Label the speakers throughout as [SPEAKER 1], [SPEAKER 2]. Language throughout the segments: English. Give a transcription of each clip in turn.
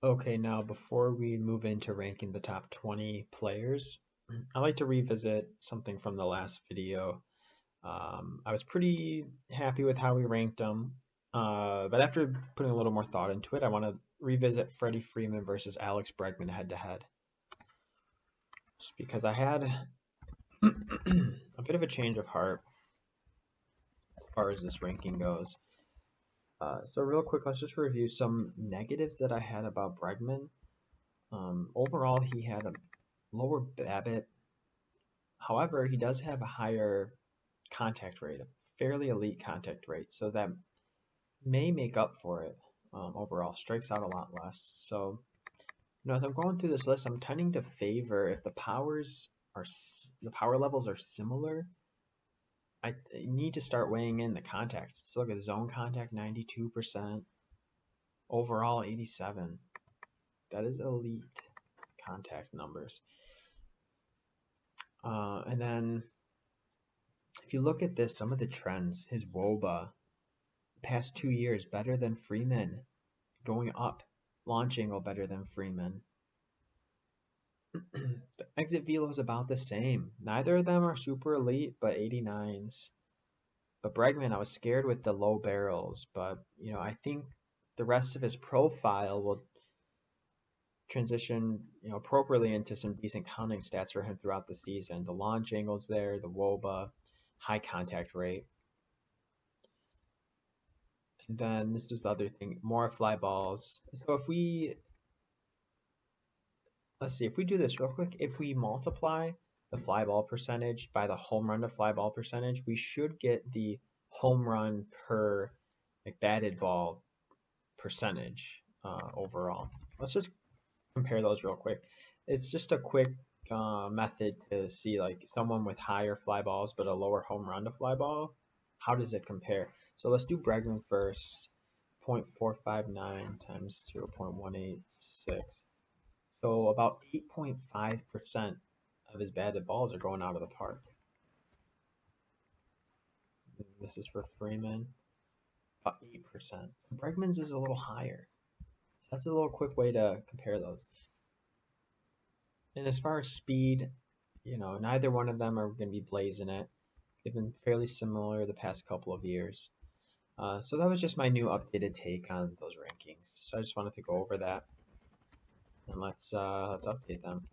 [SPEAKER 1] Okay, now before we move into ranking the top 20 players, I like to revisit something from the last video. I was pretty happy with how we ranked them, but after putting a little more thought into it, I want to revisit Freddie Freeman versus Alex Bregman head to head, just because I had a bit of a change of heart as far as this ranking goes. So real quick, let's just review some negatives that I had about Bregman. Overall, he had a lower BABIP. However, he does have a higher contact rate, a fairly elite contact rate, so that may make up for it. Overall, strikes out a lot less. So, as I'm going through this list, I'm tending to favor if the power levels are similar. I need to start weighing in the contact. So look at zone contact, 92%, overall 87. That is elite contact numbers. And then if you look at this, some of the trends, his WOBA, past 2 years better than Freeman, going up, launch angle better than Freeman. The exit velo is about the same. Neither of them are super elite, but 89s. But Bregman, I was scared with the low barrels, but I think the rest of his profile will transition, appropriately into some decent counting stats for him throughout the season. The launch angles there, the WOBA, high contact rate. And then this is the other thing, more fly balls. So let's see, if we do this real quick, if we multiply the fly ball percentage by the home run to fly ball percentage, we should get the home run per batted ball percentage overall. Let's just compare those real quick. It's just a quick method to see like someone with higher fly balls but a lower home run to fly ball. How does it compare? So let's do Bregman first. 0.459 times 0.186. So about 8.5% of his batted balls are going out of the park. This is for Freeman, about 8%. Bregman's is a little higher. That's a little quick way to compare those. And as far as speed, neither one of them are going to be blazing it. They've been fairly similar the past couple of years. So that was just my new updated take on those rankings. So I just wanted to go over that, and let's update them.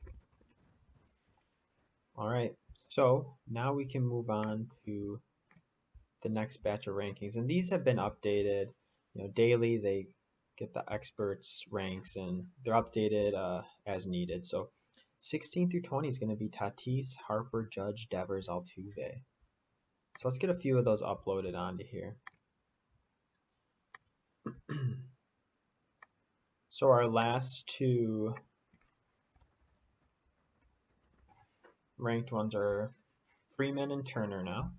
[SPEAKER 1] All right. So now we can move on to the next batch of rankings, and these have been updated. Daily they get the experts ranks, and they're updated as needed. So 16 through 20 is going to be Tatis, Harper, Judge, Devers, Altuve. So let's get a few of those uploaded onto here. So our last two ranked ones are Freeman and Turner now.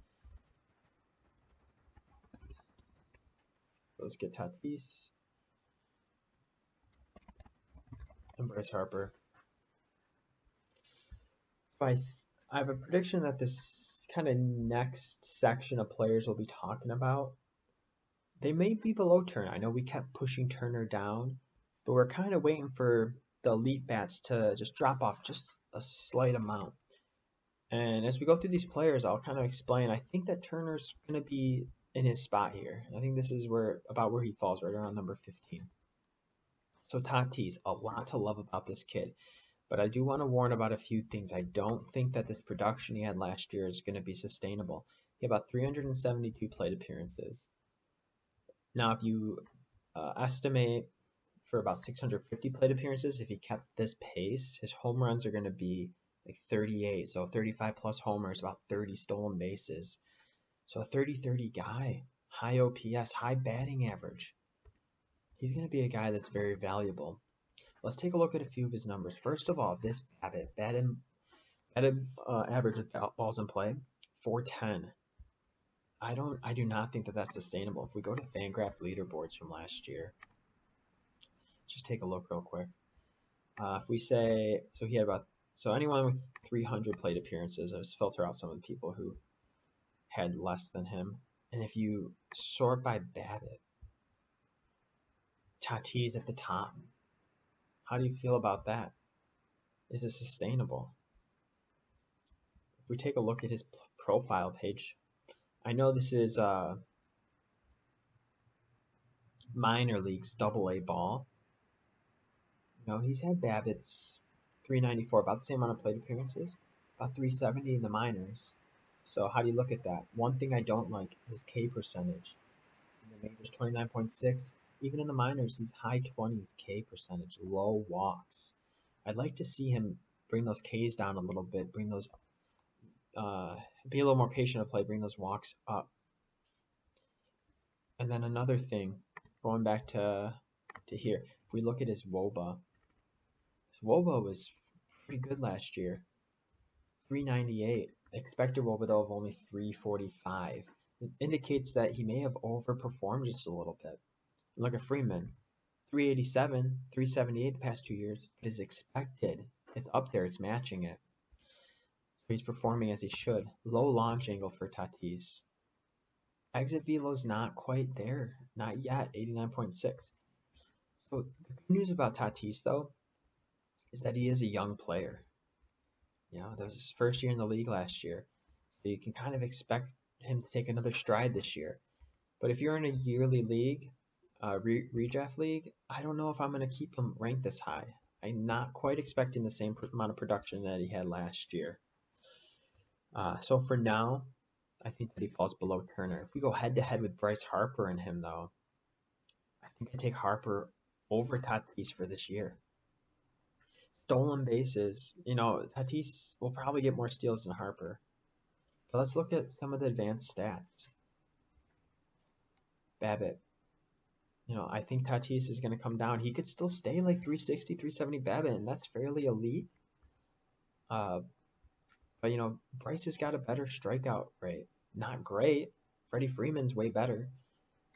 [SPEAKER 1] Let's get Tatis and Bryce Harper. I have a prediction that this kind of next section of players we'll be talking about, they may be below Turner. I know we kept pushing Turner down, but we're kind of waiting for the elite bats to just drop off just a slight amount. And as we go through these players, I'll kind of explain. I think that Turner's going to be in his spot here. I think this is about where he falls, right around number 15. So Tatis, a lot to love about this kid. But I do want to warn about a few things. I don't think that this production he had last year is going to be sustainable. He had about 372 plate appearances. Now, if you estimate for about 650 plate appearances, if he kept this pace, his home runs are going to be like 38. So 35 plus homers, about 30 stolen bases. So a 30-30 guy, high OPS, high batting average. He's going to be a guy that's very valuable. Let's take a look at a few of his numbers. First of all, this batted average of balls in play, 410. I do not think that that's sustainable. If we go to Fangraph leaderboards from last year, just take a look real quick. If we say, so anyone with 300 plate appearances, let's filter out some of the people who had less than him. And if you sort by BABIP, Tatis at the top. How do you feel about that? Is it sustainable? If we take a look at his profile page, I know this is minor leagues AA ball. You know, he's had BABIP's 394, about the same amount of plate appearances, about 370 in the minors. So how do you look at that? One thing I don't like is K percentage. In the majors, 29.6. Even in the minors, he's high 20s K percentage, low walks. I'd like to see him bring those Ks down a little bit, bring those, be a little more patient at play, bring those walks up. And then another thing, going back to here, if we look at his WOBA, his WOBA was pretty good last year, 398. Expected WOBA though of only 345. It indicates that he may have overperformed just a little bit. Look at Freeman, 387, 378 the past 2 years. It is expected. It's up there. It's matching it. So he's performing as he should. Low launch angle for Tatis. Exit velo's not quite there. Not yet. 89.6. So the good news about Tatis, though, is that he is a young player. You know, that was his first year in the league last year. So you can kind of expect him to take another stride this year. But if you're in a yearly league, redraft league, I don't know if I'm going to keep him ranked this high. I'm not quite expecting the same amount of production that he had last year. So for now, I think that he falls below Turner. If we go head-to-head with Bryce Harper and him, though, I think I take Harper over Tatis for this year. Stolen bases, you know, Tatis will probably get more steals than Harper. But let's look at some of the advanced stats. BABIP. You know, I think Tatis is going to come down. He could still stay like 360, 370 BABIP, and that's fairly elite. But, you know, Bryce has got a better strikeout rate. Not great. Freddie Freeman's way better.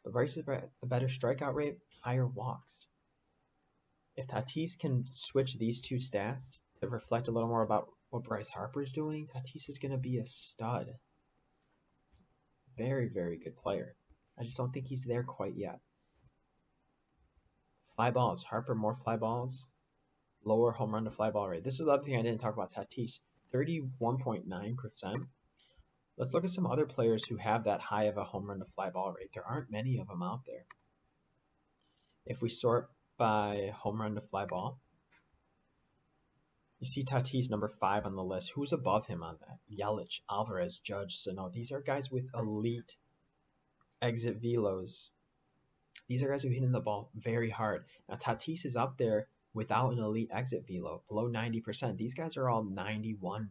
[SPEAKER 1] But Bryce has a better strikeout rate, higher walks. If Tatis can switch these two stats to reflect a little more about what Bryce Harper's doing, Tatis is going to be a stud. Very, very good player. I just don't think he's there quite yet. Fly balls. Harper, more fly balls. Lower home run to fly ball rate. This is the other thing I didn't talk about Tatis. 31.9%. Let's look at some other players who have that high of a home run to fly ball rate. There aren't many of them out there. If we sort by home run to fly ball, you see Tatis number 5 on the list. Who's above him on that? Yelich, Alvarez, Judge, Sano. These are guys with elite exit velos. These are guys who hit in the ball very hard. Now Tatis is up there without an elite exit velo, below 90%. These guys are all 91+%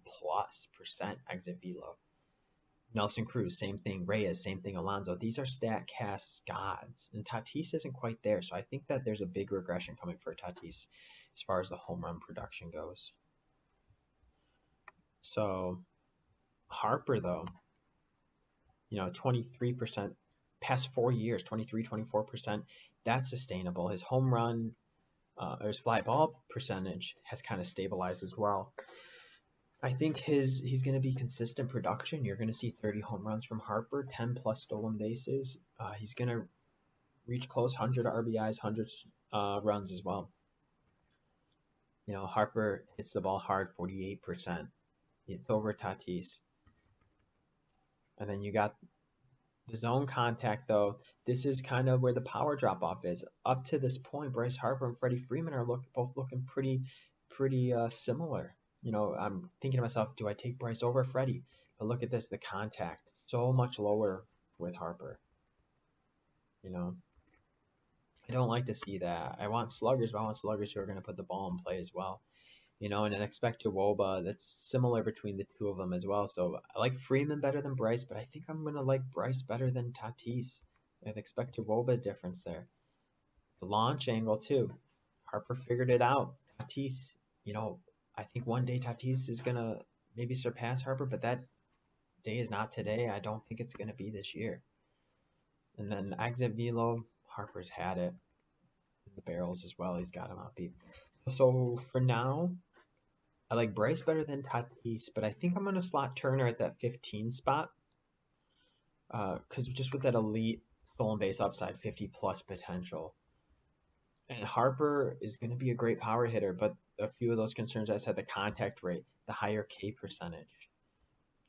[SPEAKER 1] exit velo. Nelson Cruz, same thing. Reyes, same thing. Alonso. These are StatCast gods. And Tatis isn't quite there. So I think that there's a big regression coming for Tatis as far as the home run production goes. So Harper, though, you know, 23%, past 4 years, 23, 24%. That's sustainable. His home run, or his fly ball percentage has kind of stabilized as well. I think he's going to be consistent production. You're going to see 30 home runs from Harper, 10 plus stolen bases. He's going to reach close 100 RBIs, 100 runs as well. You know, Harper hits the ball hard, 48%. It's over Tatis. And then you got the zone contact, though. This is kind of where the power drop off is. Up to this point, Bryce Harper and Freddie Freeman are both looking pretty similar. You know, I'm thinking to myself, do I take Bryce over Freddie? But look at this, the contact, so much lower with Harper. You know, I don't like to see that. I want sluggers, but I want sluggers who are going to put the ball in play as well. You know, and an expected WOBA that's similar between the two of them as well. So I like Freeman better than Bryce, but I think I'm going to like Bryce better than Tatis. An expected WOBA difference there. The launch angle, too. Harper figured it out. Tatis, you know, I think one day Tatis is going to maybe surpass Harper, but that day is not today. I don't think it's going to be this year. And then exit velo, Harper's had it. The barrels as well, he's got him outbeat. So for now, I like Bryce better than Tatis, but I think I'm going to slot Turner at that 15 spot. Because just with that elite stolen base upside, 50 plus potential. And Harper is going to be a great power hitter, but a few of those concerns I said, the contact rate, the higher K percentage,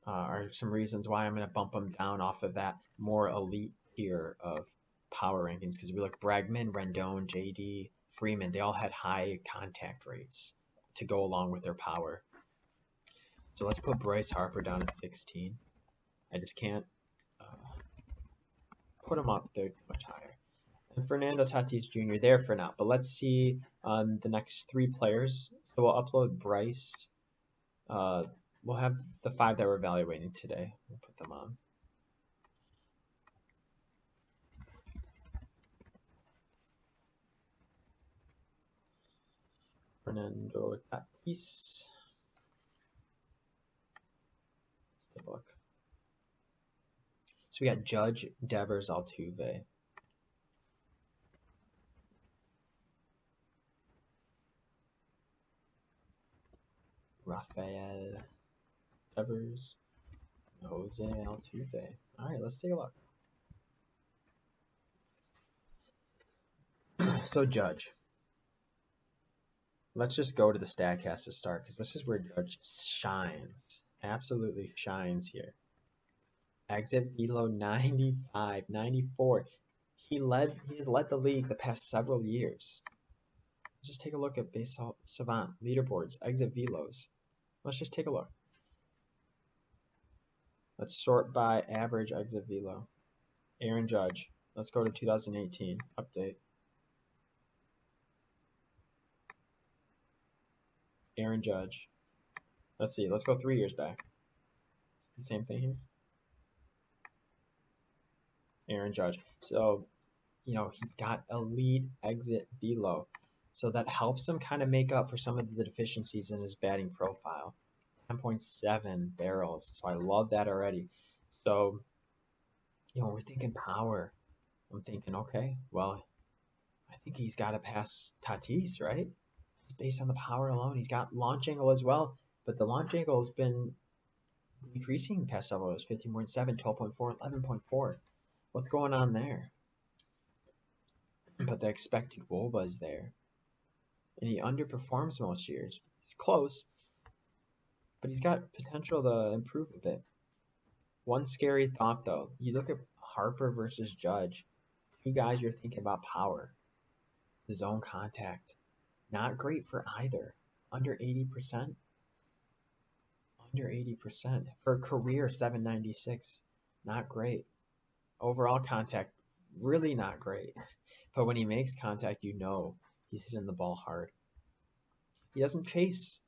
[SPEAKER 1] are some reasons why I'm going to bump him down off of that more elite tier of power rankings. Because we look Bregman, Rendon, JD, Freeman, they all had high contact rates to go along with their power. So let's put Bryce Harper down at 16. I just can't put him up there too much higher. And Fernando Tatis Jr. there for now. But let's see the next 3 players. So we'll upload Bryce. We'll have the 5 that we're evaluating today. We'll put them on. Fernando Tatis. Let's take a look. So we got Judge, Devers, Altuve. Rafael Devers, Jose Altuve. All right, let's take a look. So Judge. Let's just go to the StatCast to start, because this is where Judge shines. Absolutely shines here. Exit velo 95, 94. He has led the league the past several years. Just take a look at Baseball Savant leaderboards, exit velos. Let's just take a look. Let's sort by average exit velo. Aaron Judge. Let's go to 2018 update. Aaron Judge. Let's see. Let's go 3 years back. It's the same thing here. Aaron Judge. So, he's got elite exit velo. So that helps him kind of make up for some of the deficiencies in his batting profile. 10.7 barrels. So I love that already. So, we're thinking power. I'm thinking, okay, well, I think he's got to pass Tatis, right? Based on the power alone. He's got launch angle as well, but the launch angle has been decreasing past several years. 15.7, 12.4, 11.4. What's going on there? But the expected WOBA is there. And he underperforms most years. He's close, but he's got potential to improve a bit. One scary thought, though. You look at Harper versus Judge. 2 guys you're thinking about power. The zone contact. Not great for either. Under 80%. Under 80%. For a career, 796. Not great. Overall contact, really not great. But when he makes contact, he's hitting the ball hard. He doesn't chase,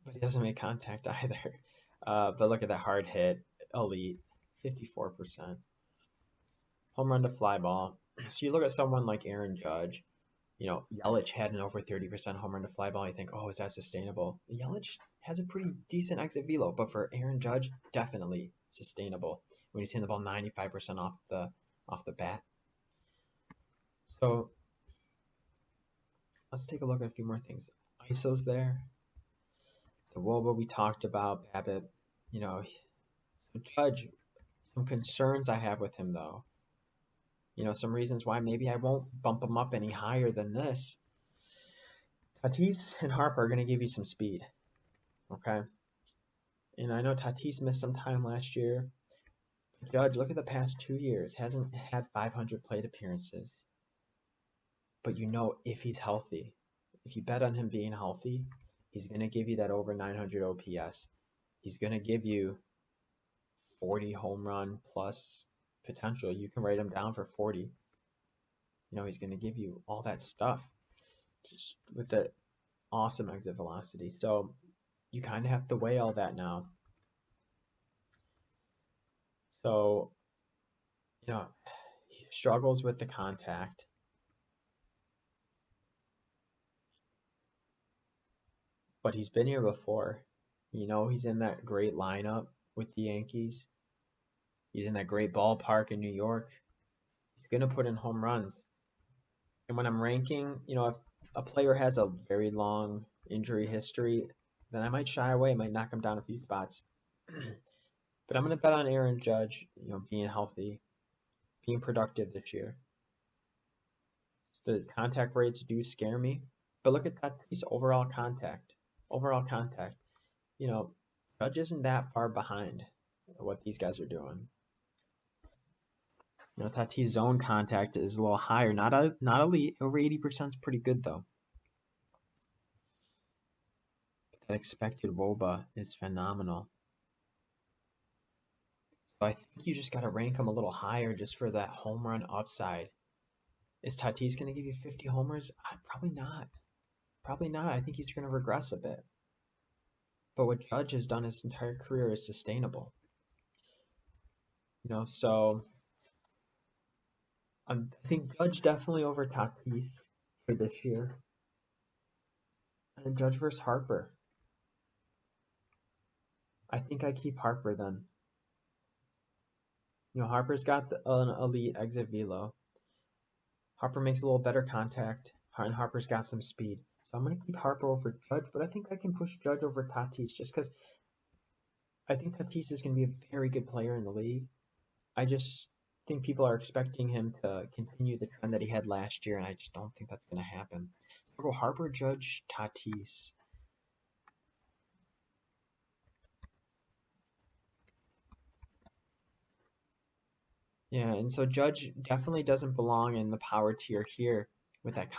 [SPEAKER 1] but he doesn't make contact either. But look at that hard hit. Elite, 54%. Home run to fly ball. So you look at someone like Aaron Judge. Yelich had an over 30% home run to fly ball. You think, oh, is that sustainable? Yelich has a pretty decent exit velo, but for Aaron Judge, definitely sustainable when he's hitting the ball 95% off the bat. So let's take a look at a few more things. ISO's there. The WOBA we talked about, BABIP. Judge, some concerns I have with him though. Some reasons why maybe I won't bump him up any higher than this. Tatis and Harper are going to give you some speed. Okay? And I know Tatis missed some time last year. Judge, look at the past 2 years. Hasn't had 500 plate appearances. But if he's healthy, if you bet on him being healthy, he's going to give you that over 900 OPS. He's going to give you 40 home run plus potential. You can write him down for 40. He's going to give you all that stuff just with the awesome exit velocity. So you kind of have to weigh all that now. So, he struggles with the contact. But he's been here before. He's in that great lineup with the Yankees. He's in that great ballpark in New York. He's going to put in home runs. And when I'm ranking, if a player has a very long injury history, then I might shy away, might knock him down a few spots. But I'm going to bet on Aaron Judge, being healthy, being productive this year. The contact rates do scare me. But look at Tatis overall contact. Overall contact. You know, Judge isn't that far behind what these guys are doing. You know, Tatis zone contact is a little higher. Not elite. Over 80% is pretty good though. That expected WOBA is phenomenal. So I think you just got to rank him a little higher just for that home run upside. Is Tatis going to give you 50 homers? Probably not. Probably not. I think he's going to regress a bit. But what Judge has done his entire career is sustainable. You know, so I think Judge definitely over Tatis for this year. And Judge versus Harper. I think I keep Harper then. You know, Harper's got an elite exit velo. Harper makes a little better contact, and Harper's got some speed. So I'm going to keep Harper over Judge, but I think I can push Judge over Tatis just because I think Tatis is going to be a very good player in the league. I just think people are expecting him to continue the trend that he had last year, and I just don't think that's going to happen. I'll go Harper, Judge, Tatis. Yeah, and so Judge definitely doesn't belong in the power tier here with that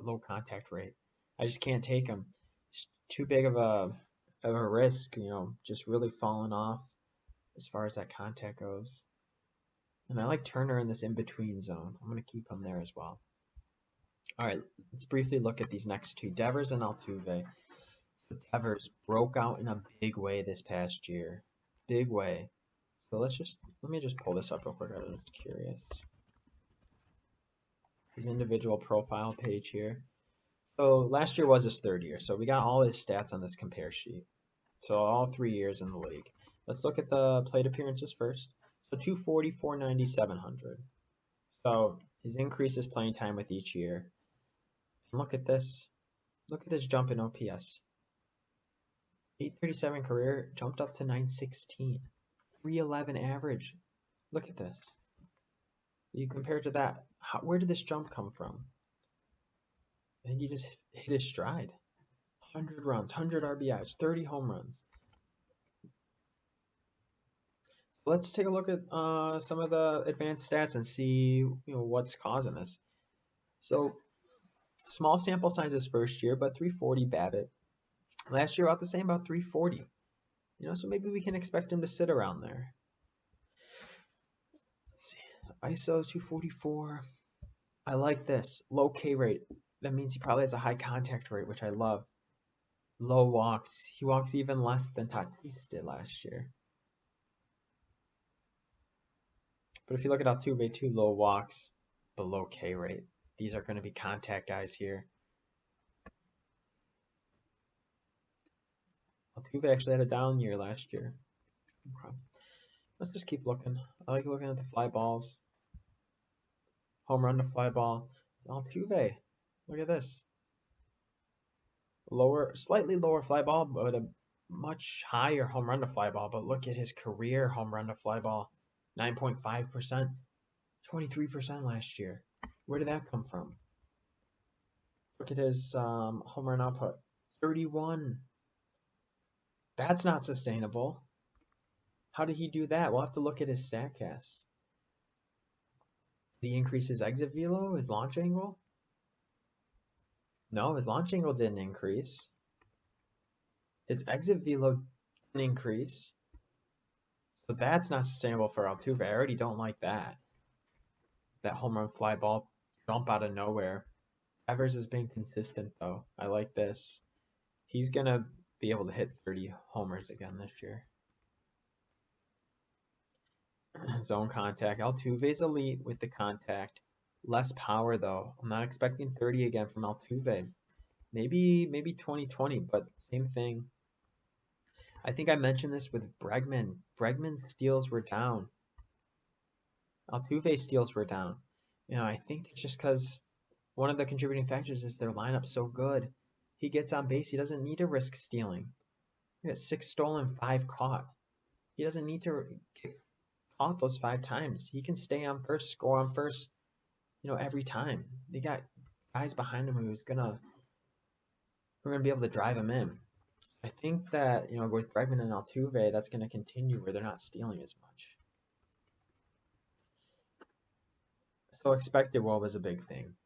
[SPEAKER 1] low contact rate. I just can't take him. It's too big of a risk, you know, just really falling off as far as that contact goes. And I like Turner in this in-between zone. I'm going to keep him there as well. All right, let's briefly look at these next two, Devers and Altuve. Devers broke out in a big way this past year. Big way. So let me just pull this up real quick. I'm just curious. His individual profile page here. So last year was his third year. So we got all his stats on this compare sheet. So all 3 years in the league. Let's look at the plate appearances first. So 240, 490, 700. So his increases playing time with each year. And look at this. Look at this jump in OPS. 837 career jumped up to 916. 311 average. Look at this. You compare it to that. Where did this jump come from? I think he just hit his stride. 100 runs, 100 RBIs, 30 home runs. Let's take a look at some of the advanced stats and see what's causing this. So small sample size his first year, but 340 BABIP. Last year about the same, about 340. So maybe we can expect him to sit around there. Let's see. ISO 244. I like this. Low K rate. That means he probably has a high contact rate, which I love. Low walks. He walks even less than Tatis did last year. But if you look at Altuve, too, low walks, but low K rate. These are going to be contact guys here. Altuve actually had a down year last year. Okay. Let's just keep looking. I like looking at the fly balls. Home run to fly ball. Altuve. Look at this. Slightly lower fly ball, but a much higher home run to fly ball. But look at his career home run to fly ball. 9.5%. 23% last year. Where did that come from? Look at his home run output. 31. That's not sustainable. How did he do that? We'll have to look at his StatCast. Did he increase his exit velo, his launch angle? No, his launch angle didn't increase. His exit velo didn't increase. So that's not sustainable for Altuve. I already don't like that. That home run fly ball jump out of nowhere. Evers has been consistent though. I like this. He's going to be able to hit 30 homers again this year. Zone contact. Altuve's elite with the contact. Less power though. I'm not expecting 30 again from Altuve. Maybe 2020, but same thing. I think I mentioned this with Bregman. Bregman's steals were down. Altuve's steals were down. I think it's just because one of the contributing factors is their lineup's so good. He gets on base. He doesn't need to risk stealing. He got 6 stolen, 5 caught. He doesn't need to get caught those 5 times. He can stay on first, score on first. every time. They got guys behind him who are gonna be able to drive him in. I think that, with Bregman and Altuve, that's gonna continue where they're not stealing as much. So expected WOBA is a big thing.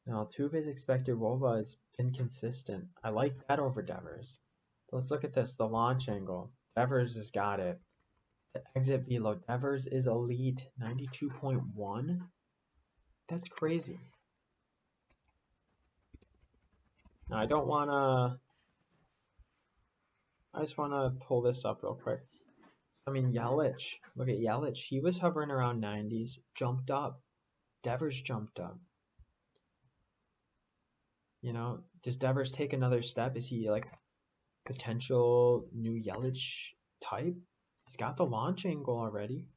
[SPEAKER 1] Now, Altuve's expected WOBA has been consistent. I like that over Devers. But let's look at this, the launch angle. Devers has got it. The exit velo, Devers is elite, 92.1. That's crazy. Now, I just want to pull this up real quick. I mean, Yelich, look at Yelich. He was hovering around 90s, jumped up. Devers jumped up. Does Devers take another step? Is he like potential new Yelich type? He's got the launch angle already.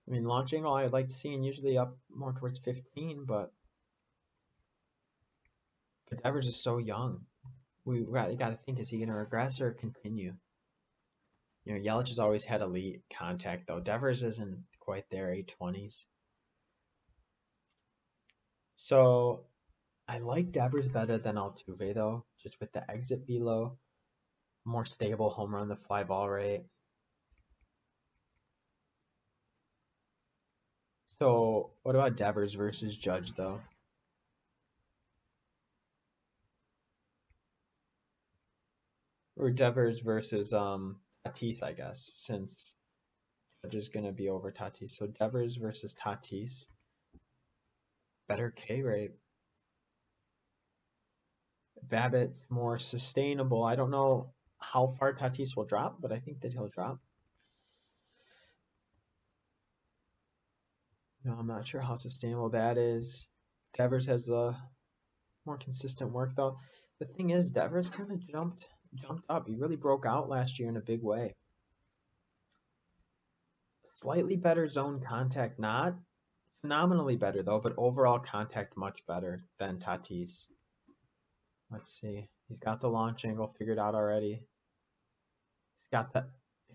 [SPEAKER 1] I mean, launch angle I'd like to see and usually up more towards 15, but Devers is so young. We got to think, is he going to regress or continue? Yelich has always had elite contact, though. Devers isn't quite there, 820s. So I like Devers better than Altuve, though, just with the exit velo, more stable home run, the fly ball rate. So what about Devers versus Judge, though? Or Devers versus Tatis, I guess, since Judge is going to be over Tatis. So Devers versus Tatis. Better K rate. Babbitt more sustainable. I don't know how far Tatis will drop, but I think that he'll drop. I'm not sure how sustainable that is. Devers has the more consistent work, though. The thing is, Devers kind of jumped up. He really broke out last year in a big way. Slightly better zone contact, not phenomenally better though, but overall contact much better than Tatis. Let's see. He's got the launch angle figured out already. He's got the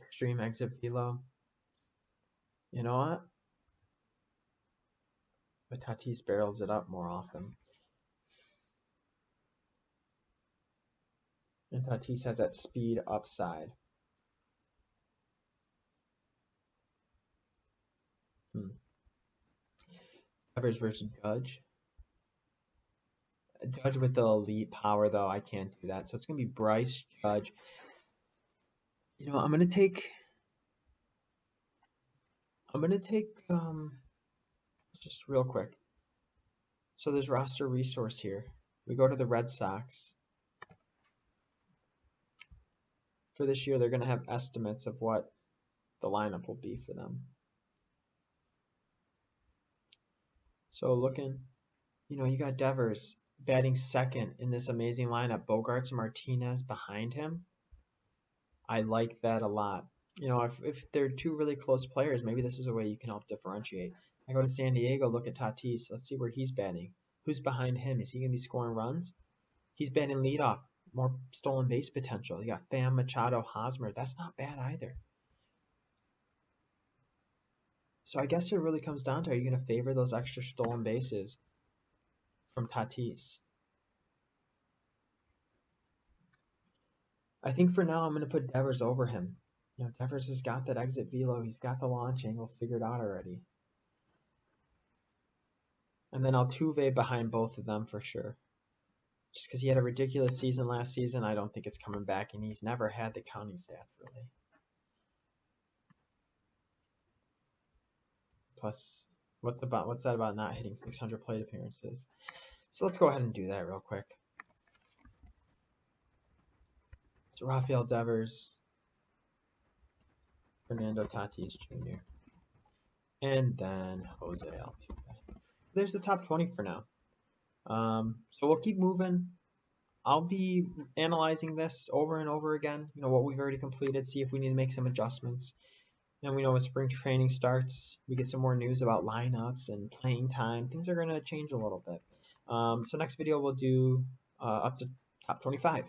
[SPEAKER 1] extreme exit velo. You know what? But Tatis barrels it up more often. And Tatis has that speed upside. Devers versus Judge. Judge with the elite power, though, I can't do that. So it's going to be Bryce, Judge. I'm going to take just real quick. So there's roster resource here. We go to the Red Sox. For this year, they're going to have estimates of what the lineup will be for them. So looking, you got Devers batting second in this amazing lineup. Bogarts and Martinez behind him. I like that a lot. If they're two really close players, maybe this is a way you can help differentiate. I go to San Diego, look at Tatis. Let's see where he's batting. Who's behind him? Is he going to be scoring runs? He's batting leadoff. More stolen base potential. You got Pham, Machado, Hosmer. That's not bad either. So I guess it really comes down to, are you going to favor those extra stolen bases from Tatis? I think for now I'm going to put Devers over him. Devers has got that exit velo. He's got the launch angle figured out already. And then Altuve behind both of them for sure. Just because he had a ridiculous season last season, I don't think it's coming back, and he's never had the counting stats really. Plus, what's that about not hitting 600 plate appearances? So let's go ahead and do that real quick. So Rafael Devers, Fernando Tatis Jr., and then Jose Altuve. There's the top 20 for now. So we'll keep moving. I'll be analyzing this over and over again, what we've already completed, see if we need to make some adjustments. And we know when spring training starts, we get some more news about lineups and playing time. Things are going to change a little bit. So next video we'll do up to top 25.